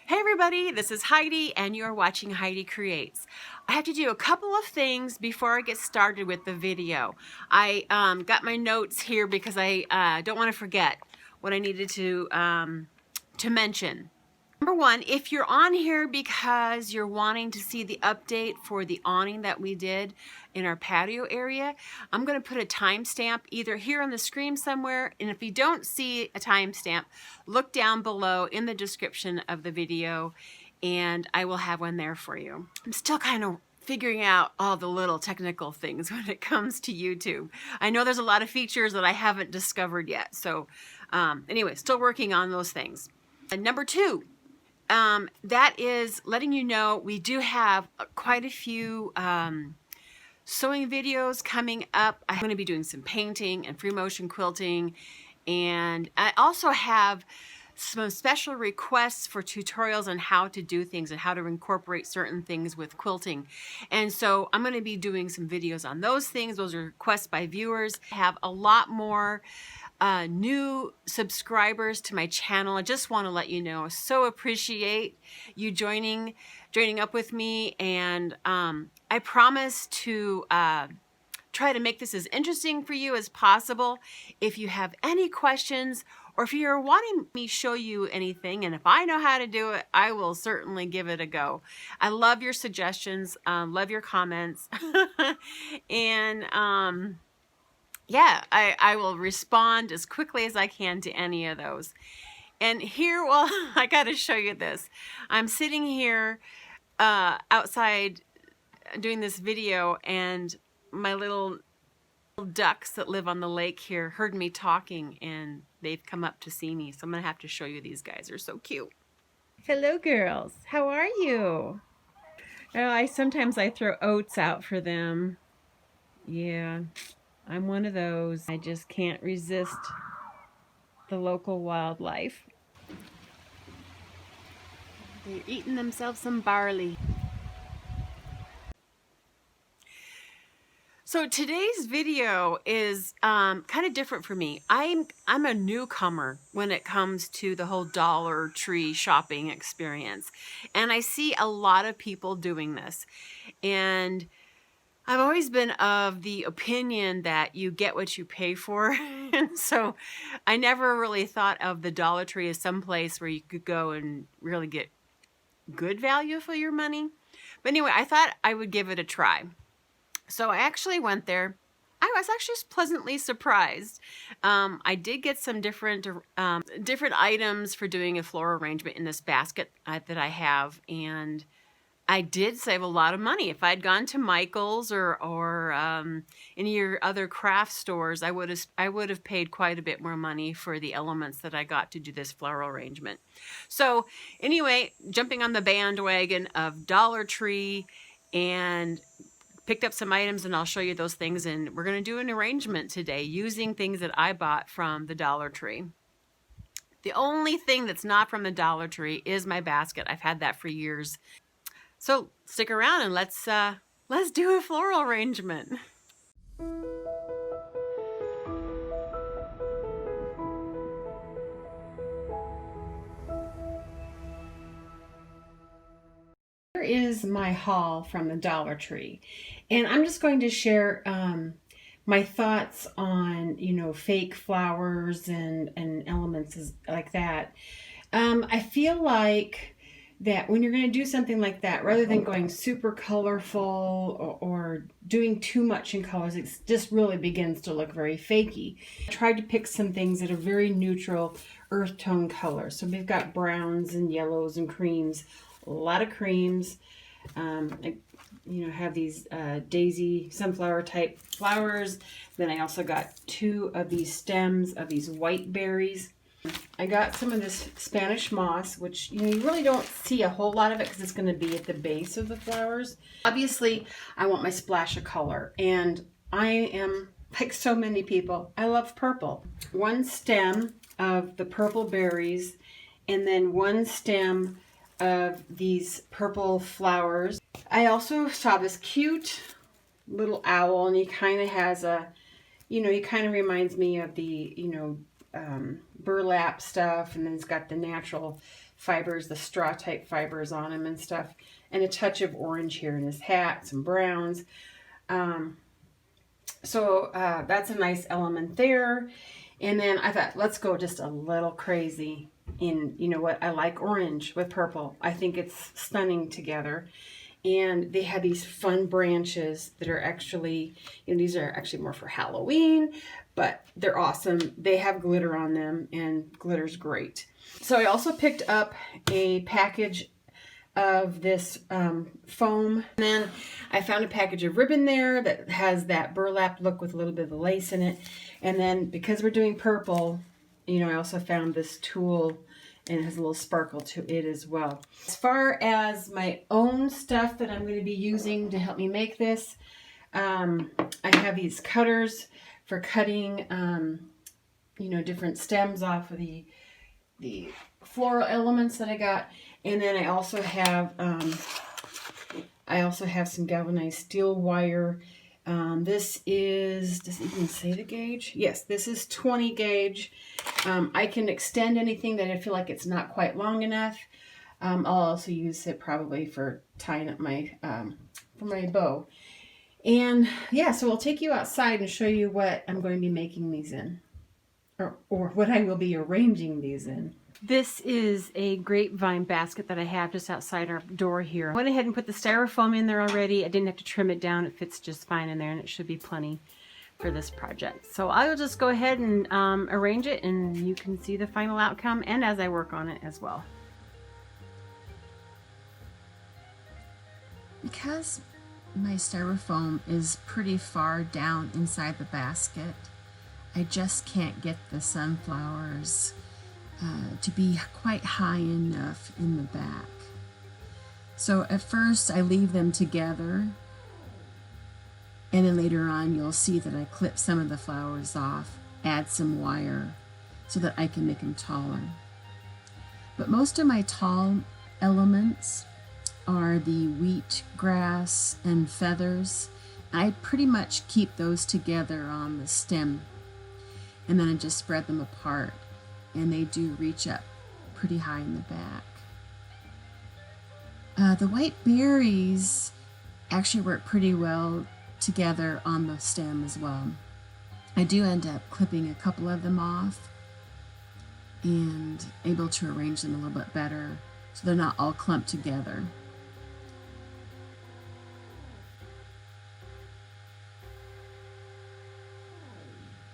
Hey everybody, this is Heidi and you're watching Heidi Creates. I have to do a couple of things before I get started with the video. I got my notes here because I don't want to forget what I needed to mention. Number one, if you're on here because you're wanting to see the update for the awning that we did in our patio area, I'm going to put a timestamp either here on the screen somewhere, and if you don't see a timestamp, look down below in the description of the video and I will have one there for you. I'm still kind of figuring out all the little technical things when it comes to YouTube. I know there's a lot of features that I haven't discovered yet, so anyway, still working on those things. And number two, that is letting you know we do have quite a few sewing videos coming up. I'm going to be doing some painting and free motion quilting, and I also have some special requests for tutorials on how to do things and how to incorporate certain things with quilting. And so I'm going to be doing some videos on those things. Those are requests by viewers. I have a lot more new subscribers to my channel. I just want to let you know, I so appreciate you joining up with me, and I promise to try to make this as interesting for you as possible. If you have any questions, or if you're wanting me to show you anything, and if I know how to do it, I will certainly give it a go. I love your suggestions, love your comments, and yeah, I will respond as quickly as I can to any of those. And here, well, I got to show you this. I'm sitting here outside doing this video, and my little ducks that live on the lake here heard me talking, and they've come up to see me. So I'm going to have to show you these guys. They're so cute. Hello, girls. How are you? Oh, sometimes I throw oats out for them. Yeah. I'm one of those. I just can't resist the local wildlife. They're eating themselves some barley. So today's video is kind of different for me. I'm a newcomer when it comes to the whole Dollar Tree shopping experience. And I see a lot of people doing this. And I've always been of the opinion that you get what you pay for. And so I never really thought of the Dollar Tree as some place where you could go and really get good value for your money. But anyway, I thought I would give it a try. So I actually went there. I was actually pleasantly surprised. I did get some different items for doing a floral arrangement in this basket that I have, and I did save a lot of money. If I'd gone to Michael's or any of your other craft stores, I would have paid quite a bit more money for the elements that I got to do this floral arrangement. So anyway, jumping on the bandwagon of Dollar Tree, and picked up some items, and I'll show you those things. And we're going to do an arrangement today using things that I bought from the Dollar Tree. The only thing that's not from the Dollar Tree is my basket. I've had that for years. So stick around and let's do a floral arrangement. Here is my haul from the Dollar Tree, and I'm just going to share my thoughts on, fake flowers and elements like that. I feel like that when you're going to do something like that, rather than going super colorful or doing too much in colors, it just really begins to look very fakey. I tried to pick some things that are very neutral earth tone colors. So we've got browns and yellows and creams, a lot of creams. I have these daisy sunflower type flowers. Then I also got 2 of these stems of these white berries. I got some of this Spanish moss, which you really don't see a whole lot of it because it's going to be at the base of the flowers. Obviously, I want my splash of color, and I am like so many people. I love purple. 1 stem of the purple berries, and then 1 stem of these purple flowers. I also saw this cute little owl, and he kind of has a, he kind of reminds me of the, burlap stuff, and then it's got the natural fibers, the straw type fibers on him and stuff. And a touch of orange here in his hat, some browns. So that's a nice element there. And then I thought, let's go just a little crazy in, you know what, I like orange with purple. I think it's stunning together. And they have these fun branches that are actually, you know, these are actually more for Halloween, but they're awesome. They have glitter on them, and glitter's great. So I also picked up a package of this foam. And then I found a package of ribbon there that has that burlap look with a little bit of the lace in it. And then because we're doing purple, you know, I also found this tulle, and it has a little sparkle to it as well. As far as my own stuff that I'm going to be using to help me make this, I have these cutters for cutting, you know, different stems off of the floral elements that I got. And then I also have some galvanized steel wire. This is, does it even say the gauge? Yes, this is 20 gauge. I can extend anything that I feel like it's not quite long enough. I'll also use it probably for tying up my, for my bow. And yeah, so I'll take you outside and show you what I'm going to be making these in, or what I will be arranging these in. This is a grapevine basket that I have just outside our door here. I went ahead and put the styrofoam in there already. I didn't have to trim it down. It fits just fine in there, and it should be plenty for this project. So I will just go ahead and arrange it, and you can see the final outcome and as I work on it as well. Because my styrofoam is pretty far down inside the basket, I just can't get the sunflowers to be quite high enough in the back. So at first I leave them together, and then later on you'll see that I clip some of the flowers off, add some wire so that I can make them taller. But most of my tall elements are the wheat grass and feathers. I pretty much keep those together on the stem, and then I just spread them apart, and they do reach up pretty high in the back. The white berries actually work pretty well together on the stem as well. I do end up clipping a couple of them off and able to arrange them a little bit better so they're not all clumped together.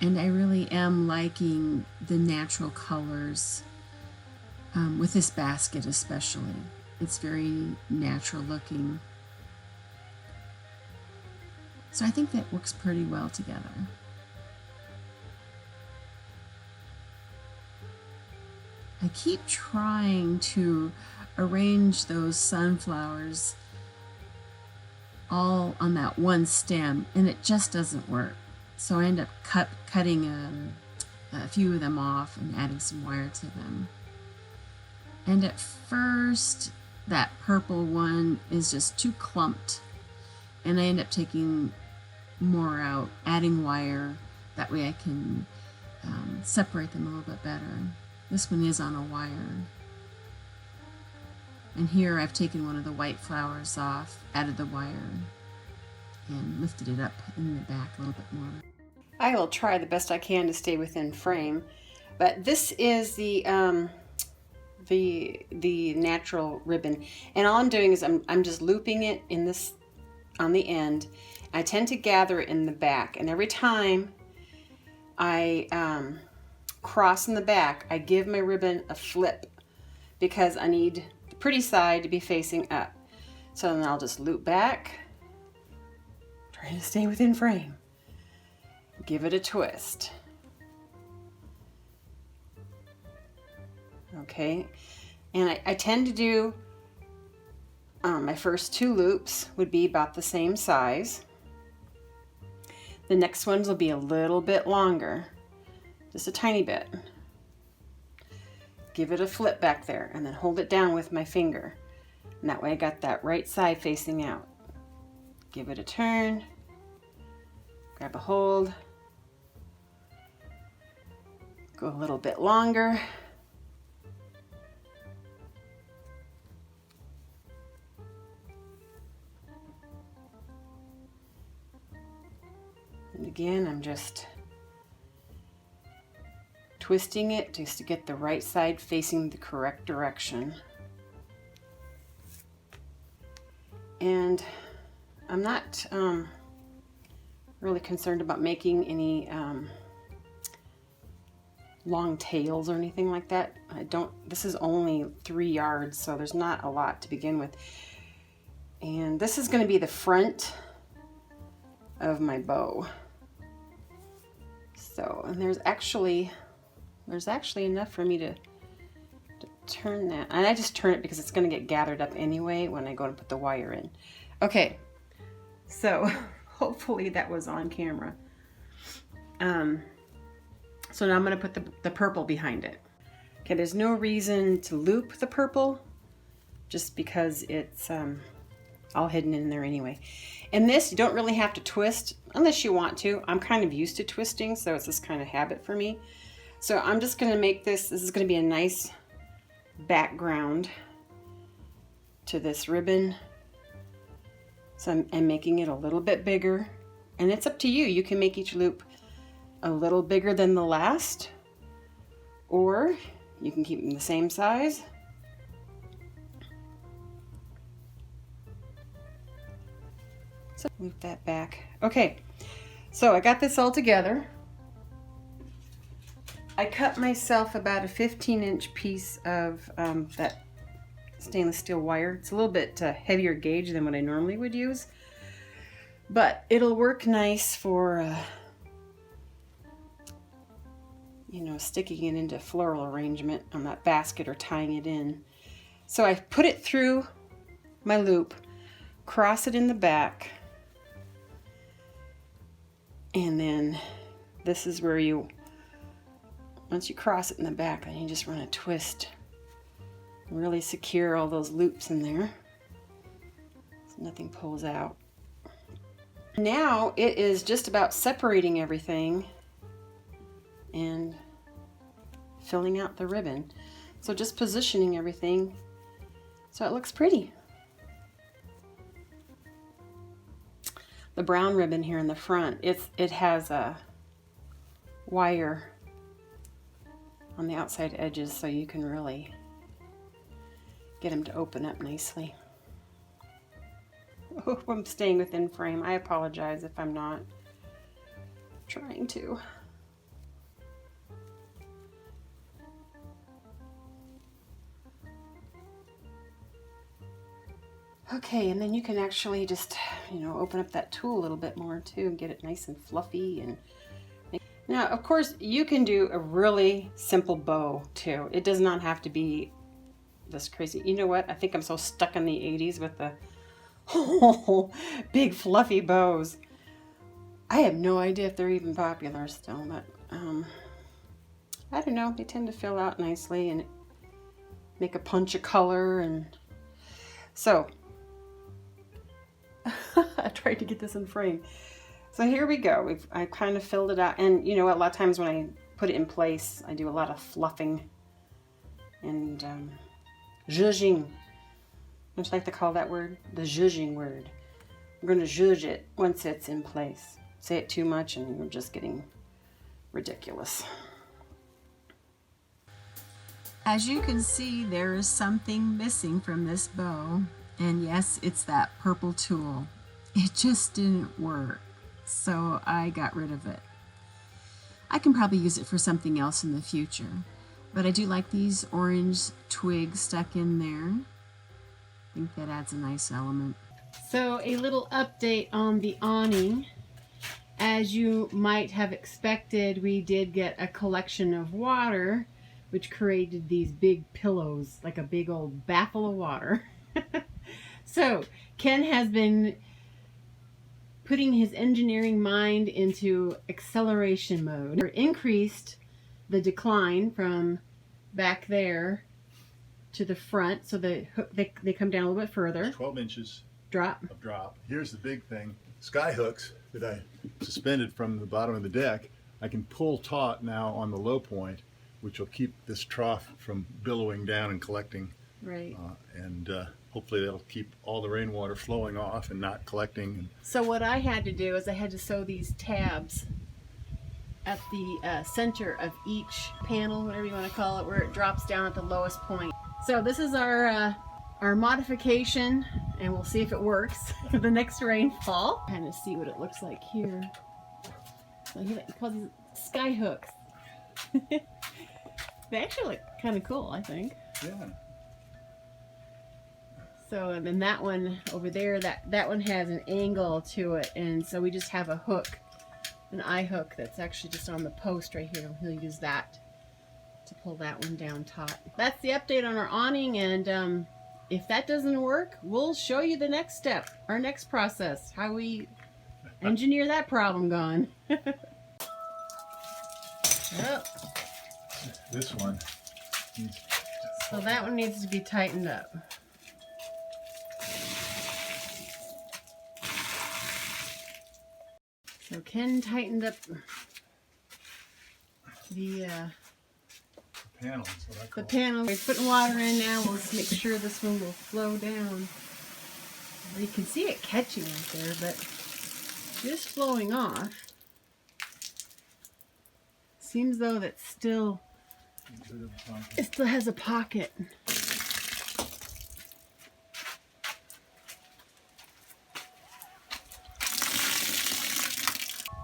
And I really am liking the natural colors with this basket especially. It's very natural looking. So I think that works pretty well together. I keep trying to arrange those sunflowers all on that one stem, and it just doesn't work. So I end up cutting a few of them off and adding some wire to them. And at first, that purple one is just too clumped, and I end up taking more out, adding wire. That way I can separate them a little bit better. This one is on a wire. And here I've taken one of the white flowers off, added the wire, and lifted it up in the back a little bit more. I will try the best I can to stay within frame, but this is the natural ribbon, and all I'm doing is I'm just looping it in this on the end. I tend to gather it in the back, and every time I cross in the back, I give my ribbon a flip because I need the pretty side to be facing up. So then I'll just loop back, trying to stay within frame. Give it a twist. Okay, and I tend to do my first two loops would be about the same size. The next ones will be a little bit longer, just a tiny bit. Give it a flip back there and then hold it down with my finger. And that way I got that right side facing out. Give it a turn, grab a hold, go a little bit longer, again, I'm just twisting it just to get the right side facing the correct direction. And I'm not really concerned about making any long tails or anything like that. This is only 3 yards, so there's not a lot to begin with. And this is going to be the front of my bow. So, and there's actually enough for me to turn that. And I just turn it because it's going to get gathered up anyway when I go to put the wire in. Okay, so hopefully that was on camera. So now I'm going to put the purple behind it. Okay, there's no reason to loop the purple just because it's all hidden in there anyway. And this, you don't really have to twist unless you want to. I'm kind of used to twisting, so it's this kind of habit for me. So I'm just going to make this is going to be a nice background to this ribbon. So I'm making it a little bit bigger, and it's up to you. You can make each loop a little bigger than the last, or you can keep them the same size. So loop that back. Okay, so I got this all together. I cut myself about a 15-inch piece of that stainless steel wire. It's a little bit heavier gauge than what I normally would use, but it'll work nice for you know, sticking it into floral arrangement on that basket or tying it in. So I put it through my loop, cross it in the back, and then this is where once you cross it in the back, then you just run a twist. Really secure all those loops in there so nothing pulls out. Now it is just about separating everything and filling out the ribbon. So just positioning everything so it looks pretty. The brown ribbon here in the front, it has a wire on the outside edges, so you can really get them to open up nicely. I hope I'm staying within frame. I apologize if I'm not trying to. Okay, and then you can actually just, you know, open up that tool a little bit more too and get it nice and fluffy. And now, of course, you can do a really simple bow too. It does not have to be this crazy. You know what? I think I'm so stuck in the 80s with the big fluffy bows. I have no idea if they're even popular still, but I don't know. They tend to fill out nicely and make a punch of color, and so I tried to get this in frame. So here we go. I kind of filled it out, and you know, a lot of times when I put it in place, I do a lot of fluffing and zhuzhing. Don't you like to call that word? The zhuzhing word. I'm going to zhuzh it once it's in place. Say it too much and you're just getting ridiculous. As you can see, there is something missing from this bow, and yes, it's that purple tool. It just didn't work, so I got rid of it. I can probably use it for something else in the future, but I do like these orange twigs stuck in there. I think that adds a nice element. So a little update on the awning. As you might have expected, we did get a collection of water, which created these big pillows, like a big old bath full of water. So Ken has been putting his engineering mind into acceleration mode. Increased the decline from back there to the front, so they come down a little bit further. 12 inches Drop. of drop. Here's the big thing. Sky hooks that I suspended from the bottom of the deck, I can pull taut now on the low point, which will keep this trough from billowing down and collecting. Right. hopefully that'll keep all the rainwater flowing off and not collecting. So what I had to do is I had to sew these tabs at the center of each panel, whatever you want to call it, where it drops down at the lowest point. So this is our modification, and we'll see if it works for the next rainfall. Kind of see what it looks like here. So he calls these sky hooks. They actually look kind of cool, I think. Yeah. So, and then that one over there, that one has an angle to it, and so we just have a hook, an eye hook that's actually just on the post right here. We'll use that to pull that one down taut. That's the update on our awning, and if that doesn't work, we'll show you the next step, our next process, how we engineer that problem gone. Oh, This one needs so that one needs to be tightened up. So Ken tightened up the panels. What I call the panel. We're putting water in now. We'll just make sure this one will flow down. Well, you can see it catching right there, but just flowing off. Seems though that still it still has a pocket.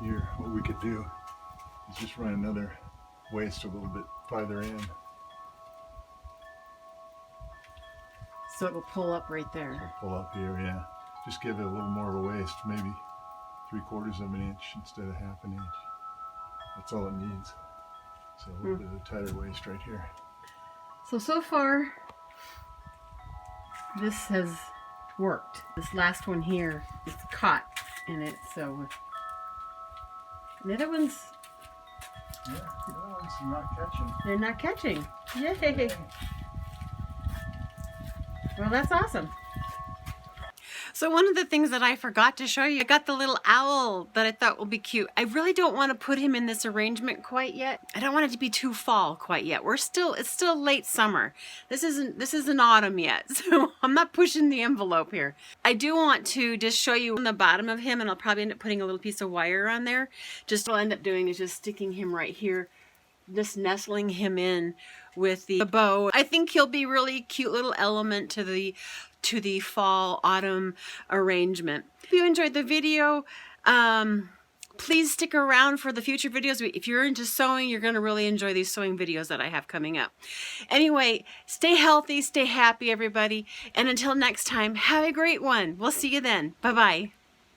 Here, what we could do is just run another waste a little bit farther in. So it'll pull up right there. Pull up here, yeah. Just give it a little more of a waste, maybe 3/4 of an inch instead of 1/2 an inch. That's all it needs. So a little bit of a tighter waist right here. So far, this has worked. This last one here is caught in it, so the other ones, Yeah, the other one's not catching. they're not catching. Yay! Well, that's awesome. So one of the things that I forgot to show you, I got the little owl that I thought would be cute. I really don't want to put him in this arrangement quite yet. I don't want it to be too fall quite yet. It's still late summer. This isn't autumn yet, so I'm not pushing the envelope here. I do want to just show you on the bottom of him, and I'll probably end up putting a little piece of wire on there. Just what I'll end up doing is just sticking him right here, just nestling him in with the bow. I think he'll be really cute little element to the fall autumn arrangement. If you enjoyed the video, please stick around for the future videos. If you're into sewing, you're going to really enjoy these sewing videos that I have coming up. Anyway, stay healthy, stay happy, everybody, and until next time, have a great one. We'll see you then. Bye-bye.